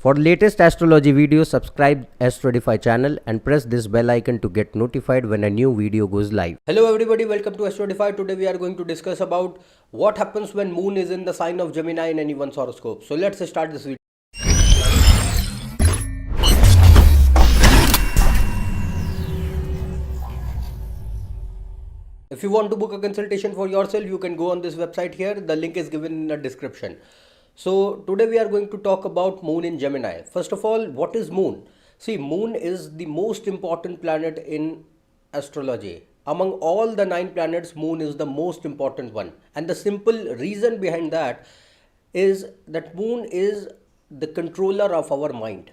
For latest astrology videos, subscribe AstroEdify channel and press this bell icon to get notified when a new video goes live. Hello everybody, welcome to AstroEdify. Today we are going to discuss about what happens when moon is in the sign of Gemini in anyone's horoscope. So let's start this video. If you want to book a consultation for yourself, you can go on this website here. The link is given in the description. So today we are going to talk about moon in Gemini. First of all, what is moon? See, moon is the most important planet in astrology. Among all the 9 planets, moon is the most important one. And the simple reason behind that is that moon is the controller of our mind,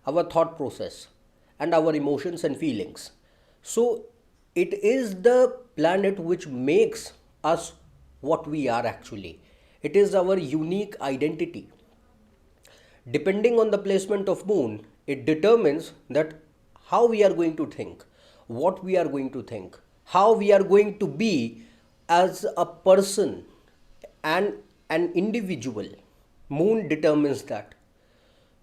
our thought process, and our emotions and feelings. So it is the planet which makes us what we are actually. It is our unique identity. Depending on the placement of moon, it determines that how we are going to think, what we are going to think, how we are going to be as a person and an individual. Moon determines that.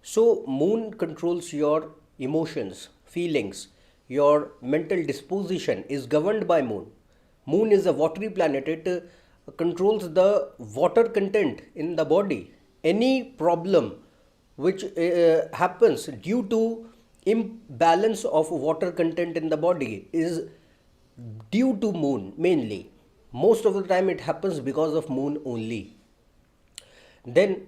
So moon controls your emotions, feelings, your mental disposition is governed by moon. Moon is a watery planet. It controls the water content in the body. Any problem which happens due to imbalance of water content in the body is due to moon mainly. Most of the time it happens because of moon only. Then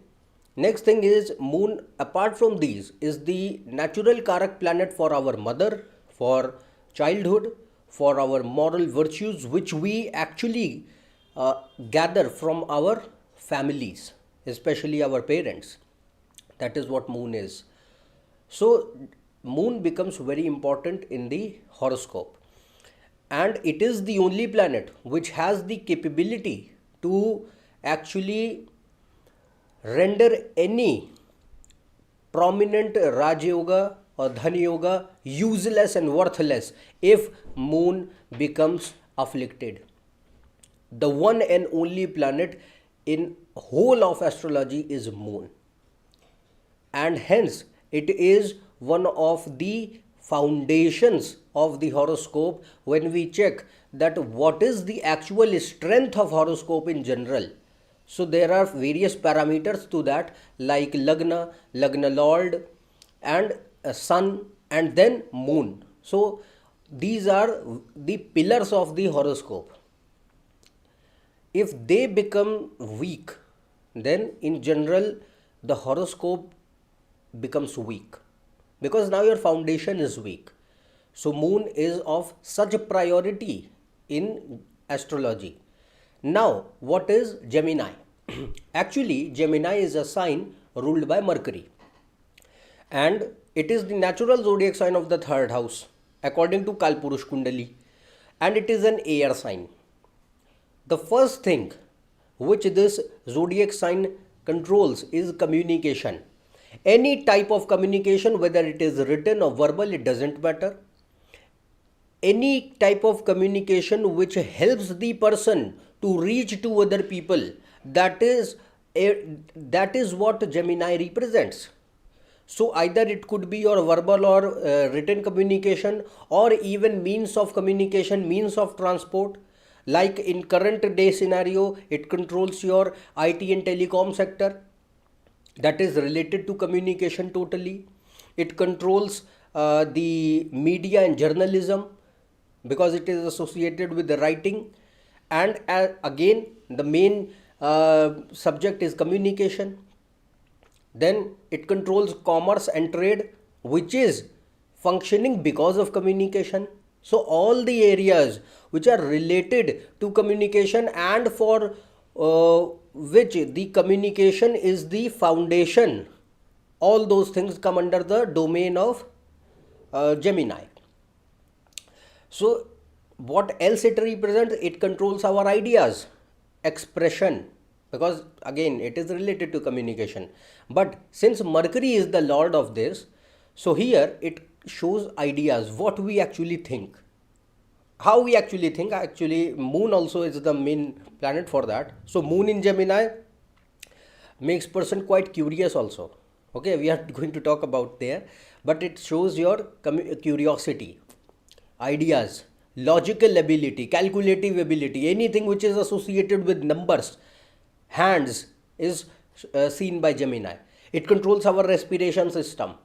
next thing is moon, apart from these, is the natural Karak planet for our mother, for childhood, for our moral virtues which we actually gather from our families, especially our parents. That is what moon is. So moon becomes very important in the horoscope, and it is the only planet which has the capability to actually render any prominent Raj Yoga or Dhan Yoga useless and worthless if moon becomes afflicted. The one and only planet in whole of astrology is moon, and hence it is one of the foundations of the horoscope when we check that what is the actual strength of horoscope in general. So there are various parameters to that, like lagna, lagna lord, and sun, and then moon. So these are the pillars of the horoscope. If they become weak, then in general the horoscope becomes weak, because now your foundation is weak. So moon is of such a priority in astrology. Now what is Gemini? Actually Gemini is a sign ruled by Mercury, and it is the natural zodiac sign of the 3rd house according to Kalpurush Kundali, and it is an air sign. The first thing which this zodiac sign controls is communication. Any type of communication, whether it is written or verbal, it doesn't matter. Any type of communication which helps the person to reach to other people, that is what Gemini represents. So either it could be your verbal or written communication, or even means of communication, means of transport. Like in current day scenario, it controls your IT and telecom sector, that is related to communication totally. It controls the media and journalism, because it is associated with the writing. And again, the main subject is communication. Then it controls commerce and trade, which is functioning because of communication. So all the areas which are related to communication and for which the communication is the foundation, all those things come under the domain of Gemini. So what else it represents? It controls our ideas, expression, because again it is related to communication. But since Mercury is the lord of this, so here it shows ideas, what we actually think, how we actually think. Actually moon also is the main planet for that. So moon in Gemini makes person quite curious also. Okay, we are going to talk about there, but it shows your curiosity, ideas, logical ability, calculative ability, anything which is associated with numbers, hands is seen by Gemini. It controls our respiration system,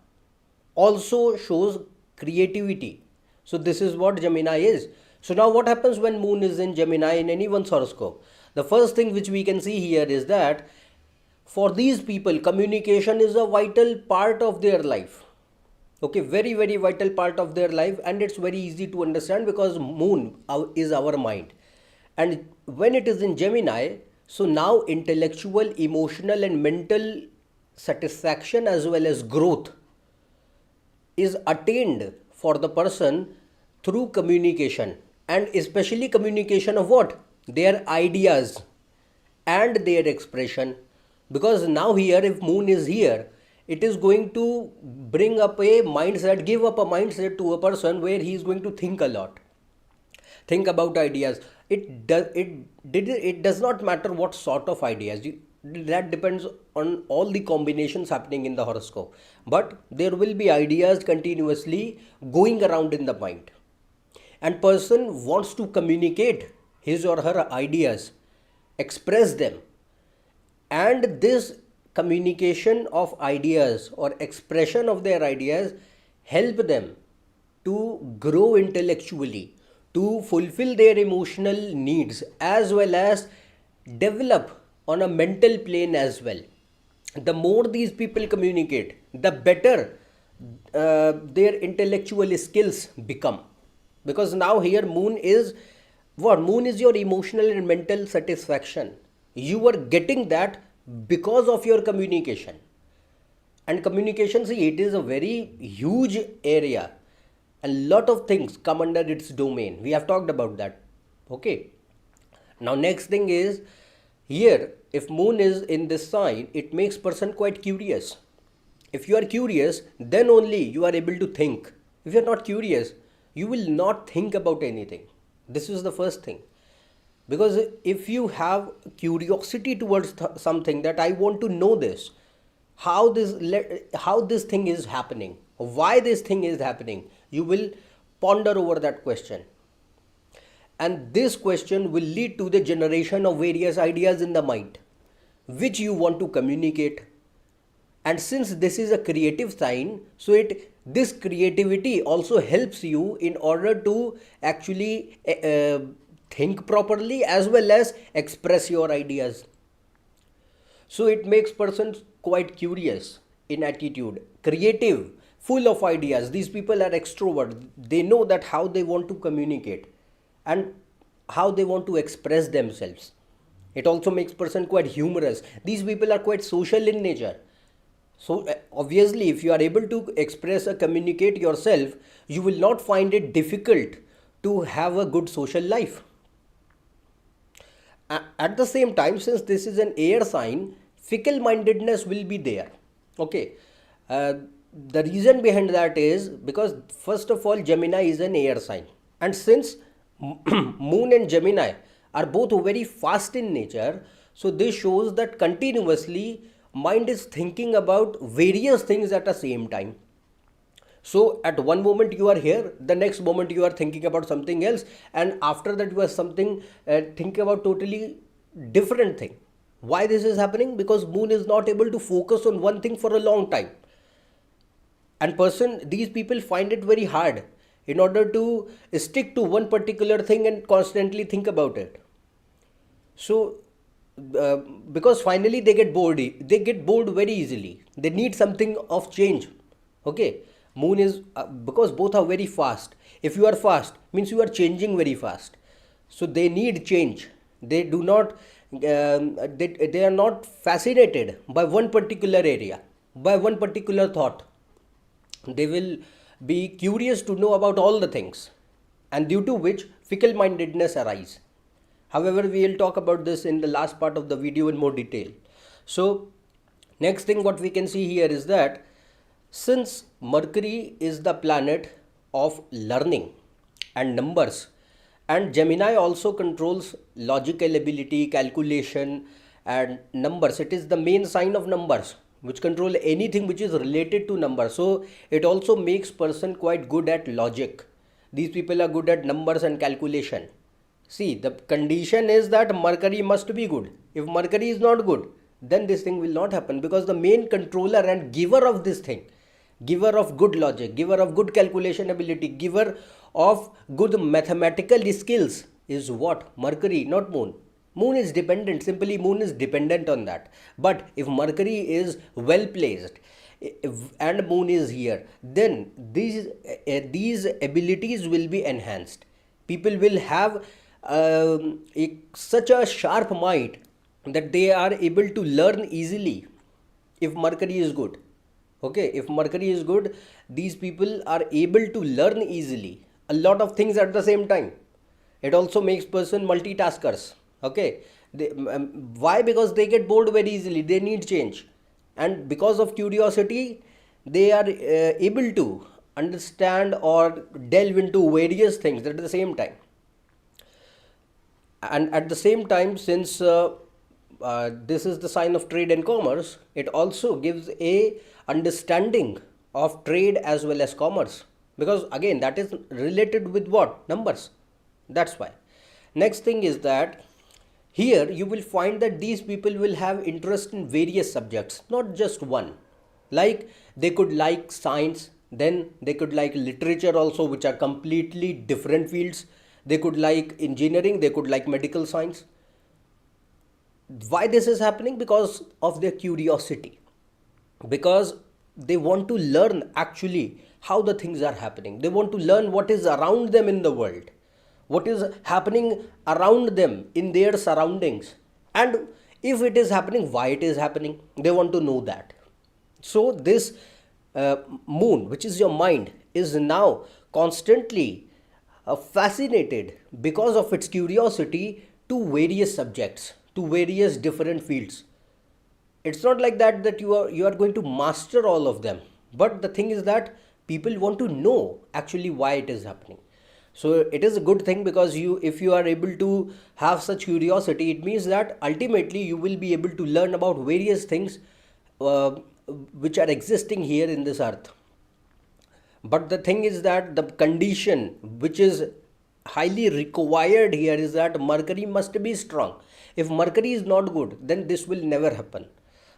also shows creativity. So this is what Gemini is. So now what happens when moon is in Gemini in anyone's horoscope? The first thing which we can see here is that for these people communication is a vital part of their life. Okay, very very vital part of their life, and it's very easy to understand because moon is our mind. And when it is in Gemini, so now intellectual, emotional and mental satisfaction as well as growth is attained for the person through communication, and especially communication of what? Their ideas and their expression. Because now here, if moon is here, it is going to bring up a mindset, give up a mindset to a person where he is going to think a lot, think about ideas. It does not matter what sort of ideas that depends on all the combinations happening in the horoscope, but there will be ideas continuously going around in the mind, and person wants to communicate his or her ideas, express them, and this communication of ideas or expression of their ideas help them to grow intellectually, to fulfill their emotional needs, as well as develop on a mental plane as well. The more these people communicate, the better their intellectual skills become. Because now here moon is what? Moon is your emotional and mental satisfaction. You are getting that because of your communication. And communication, see, it is a very huge area. A lot of things come under its domain. We have talked about that. Okay. Now next thing is, here if moon is in this sign, it makes person quite curious. If you are curious, then only you are able to think. If you are not curious, you will not think about anything. This is the first thing. Because if you have curiosity towards something, that I want to know this, how this thing is happening, why this thing is happening, you will ponder over that question, and this question will lead to the generation of various ideas in the mind which you want to communicate. And since this is a creative sign, so this creativity also helps you in order to actually think properly as well as express your ideas. So it makes persons quite curious in attitude, creative, full of ideas. These people are extrovert. They know that how they want to communicate and how they want to express themselves. It also makes person quite humorous. These people are quite social in nature. So obviously, if you are able to express or communicate yourself, you will not find it difficult to have a good social life. At the same time, since this is an air sign, fickle mindedness will be there. Okay. The reason behind that is because, first of all, Gemini is an air sign, and since moon and Gemini are both very fast in nature, so this shows that continuously mind is thinking about various things at the same time. So at one moment you are here, the next moment you are thinking about something else, and after that you are thinking about totally different thing. Why this is happening? Because moon is not able to focus on one thing for a long time, and these people find it very hard in order to stick to one particular thing and constantly think about it. So because finally they get bored very easily. They need something of change. Okay. Moon is because both are very fast. If you are fast, means you are changing very fast. So they need change. They do not they are not fascinated by one particular area, by one particular thought. They will be curious to know about all the things, and due to which fickle mindedness arise. However, we will talk about this in the last part of the video in more detail. So next thing what we can see here is that since Mercury is the planet of learning and numbers, and Gemini also controls logical ability, calculation and numbers. It is the main sign of numbers. which control anything which is related to numbers. So it also makes person quite good at logic. These people are good at numbers and calculation. See, the condition is that Mercury must be good. If Mercury is not good, then this thing will not happen, because the main controller and giver of this thing, giver of good logic, giver of good calculation ability, giver of good mathematical skills is what? Mercury, not Moon. Moon is dependent, simply Moon is dependent on that. But if Mercury is well placed and Moon is here, then these abilities will be enhanced. People will have such a sharp mind that they are able to learn easily if Mercury is good. Okay, if Mercury is good, these people are able to learn easily a lot of things at the same time. It also makes person multitaskers. Okay, why? Because they get bored very easily, they need change, and because of curiosity they are able to understand or delve into various things at the same time. And at the same time, since this is the sign of trade and commerce, it also gives a understanding of trade as well as commerce, because again that is related with what? Numbers. That's why. Next thing is that here you will find that these people will have interest in various subjects, not just one. Like they could like science, then they could like literature also, which are completely different fields. They could like engineering, they could like medical science. Why this is happening? Because of their curiosity, because they want to learn actually how the things are happening. They want to learn what is around them in the world, what is happening around them in their surroundings, and if it is happening, why it is happening. They want to know that. So this Moon, which is your mind, is now constantly fascinated because of its curiosity to various subjects, to various different fields. It's not like that you are going to master all of them, but the thing is that people want to know actually why it is happening. So it is a good thing, because if you are able to have such curiosity, it means that ultimately you will be able to learn about various things which are existing here in this earth. But the thing is that the condition which is highly required here is that Mercury must be strong. If Mercury is not good, then this will never happen.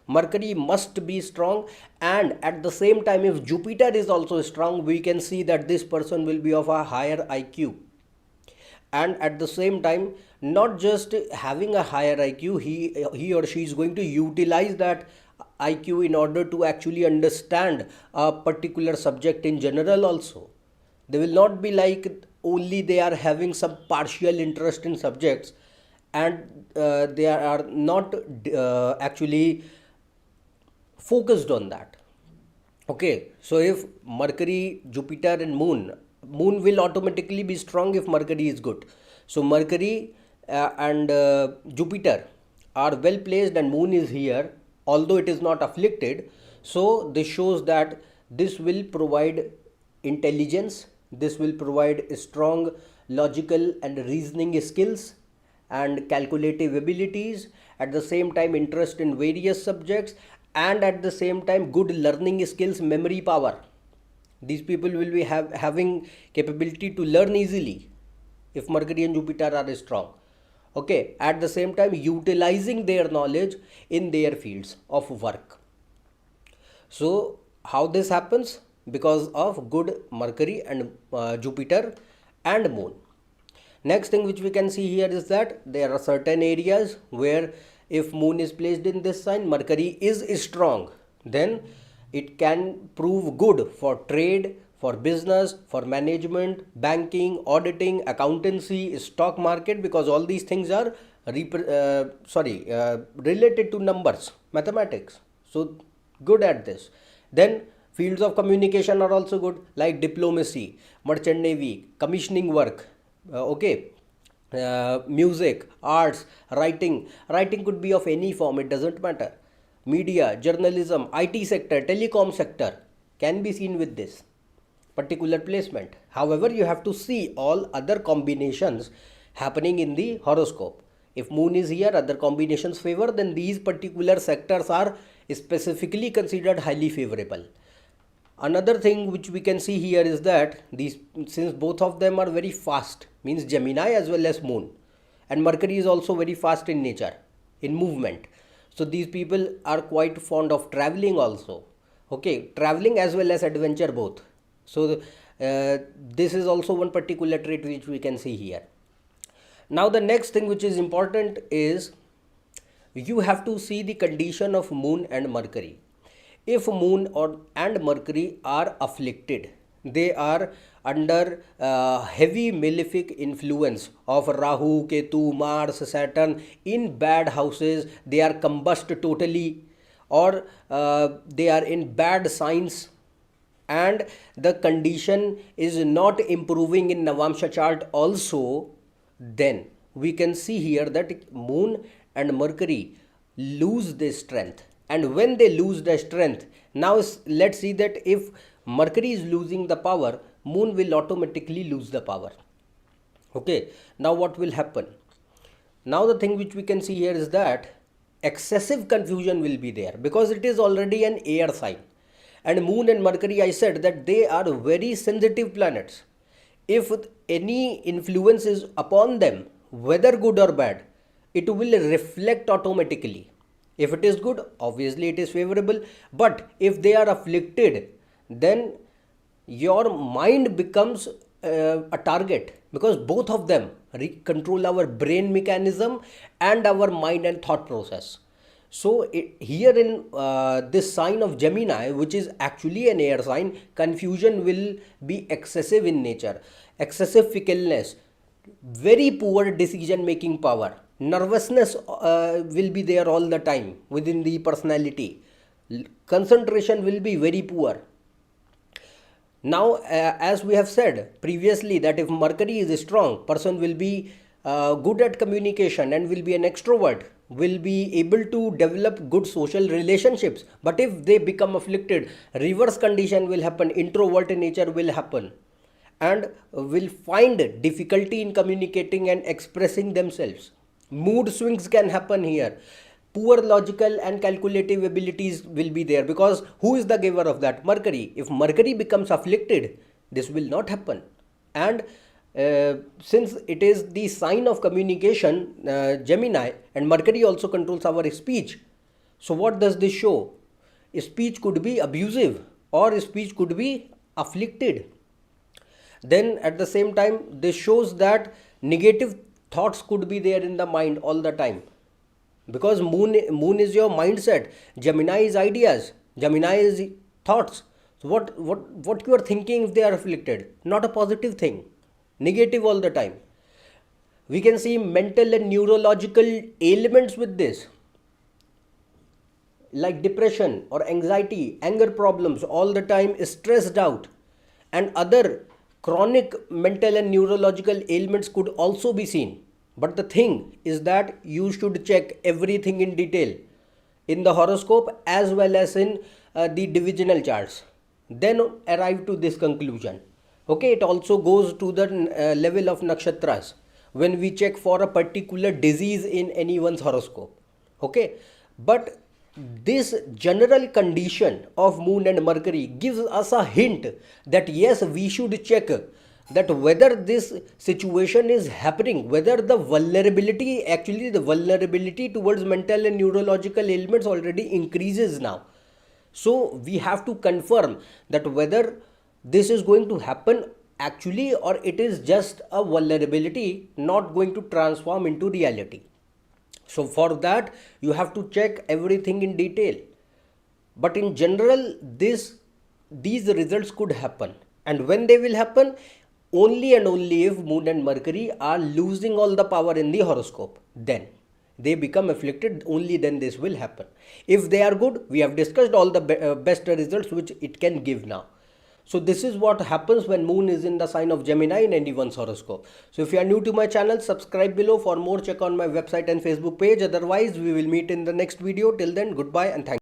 Mercury must be strong, and at the same time, if Jupiter is also strong, we can see that this person will be of a higher IQ. And at the same time, not just having a higher IQ, he or she is going to utilize that IQ in order to actually understand a particular subject in general also. They will not be like only they are having some partial interest in subjects, and they are not actually focused on that. Okay, so if Mercury, Jupiter and Moon will automatically be strong if Mercury is good. So Mercury and Jupiter are well placed, and Moon is here, although it is not afflicted. So this shows that this will provide intelligence, this will provide strong logical and reasoning skills and calculative abilities, at the same time interest in various subjects, and at the same time good learning skills, memory power. These people will be having capability to learn easily if Mercury and Jupiter are strong. Okay, at the same time utilizing their knowledge in their fields of work. So how this happens? Because of good Mercury and Jupiter and Moon. Next thing which we can see here is that there are certain areas where if Moon is placed in this sign, Mercury is strong, then it can prove good for trade, for business, for management, banking, auditing, accountancy, stock market, because all these things are related to numbers, mathematics. So good at this. Then fields of communication are also good, like diplomacy, merchant navy, commissioning work. Music, arts, writing. Writing could be of any form, it doesn't matter. Media, journalism, IT sector, telecom sector can be seen with this particular placement. However, you have to see all other combinations happening in the horoscope. If Moon is here, other combinations favor, then these particular sectors are is specifically considered highly favorable. Another thing which we can see here is that these, since both of them are very fast, means Gemini as well as Moon, and Mercury is also very fast in nature, in movement. So these people are quite fond of traveling also. Okay, traveling as well as adventure both. So this is also one particular trait which we can see here. Now the next thing which is important is you have to see the condition of Moon and Mercury. If Moon and Mercury are afflicted, they are under heavy malefic influence of Rahu, Ketu, Mars, Saturn in bad houses, they are combust totally, or they are in bad signs, and the condition is not improving in Navamsha chart also, then we can see here that Moon and Mercury lose their strength. And when they lose their strength, now let's see that if Mercury is losing the power, Moon will automatically lose the power. Okay, now what will happen? Now the thing which we can see here is that excessive confusion will be there, because it is already an air sign. And Moon and Mercury, I said that they are very sensitive planets. If any influence is upon them, whether good or bad, it will reflect automatically. If it is good, obviously it is favorable. But if they are afflicted, then your mind becomes a target, because both of them control our brain mechanism and our mind and thought process. So here in this sign of Gemini, which is actually an air sign, confusion will be excessive in nature, excessive fickleness, very poor decision making power, nervousness will be there all the time within the personality, concentration will be very poor. Now as we have said previously that if Mercury is strong, person will be good at communication and will be an extrovert, will be able to develop good social relationships. But if they become afflicted, reverse condition will happen, introvert nature will happen, and will find difficulty in communicating and expressing themselves. Mood swings can happen here. Poor logical and calculative abilities will be there, because who is the giver of that? Mercury. If Mercury becomes afflicted, this will not happen. And since it is the sign of communication, Gemini, and Mercury also controls our speech. So what does this show? Speech could be abusive, or speech could be afflicted. Then at the same time, this shows that negative thoughts could be there in the mind all the time, because moon is your mindset, Gemini is ideas, Gemini is thoughts. So what you are thinking if they are afflicted? Not a positive thing, negative all the time. We can see mental and neurological ailments with this, like depression or anxiety, anger problems all the time, stressed out, and other chronic mental and neurological ailments could also be seen. But the thing is that you should check everything in detail in the horoscope as well as in the divisional charts, then arrive to this conclusion. Okay, it also goes to the level of nakshatras when we check for a particular disease in anyone's horoscope. Okay, but this general condition of Moon and Mercury gives us a hint that yes, we should check that whether this situation is happening, whether the vulnerability towards mental and neurological ailments already increases now. So we have to confirm that whether this is going to happen actually, or it is just a vulnerability not going to transform into reality. So for that you have to check everything in detail. But in general, these results could happen, and when they will happen? Only and only if Moon and Mercury are losing all the power in the horoscope, then they become afflicted, only then this will happen. If they are good, we have discussed all the best results which it can give now. So this is what happens when Moon is in the sign of Gemini in anyone's horoscope. So if you are new to my channel, subscribe below. For more, check on my website and Facebook page. Otherwise, we will meet in the next video. Till then, goodbye and thank you.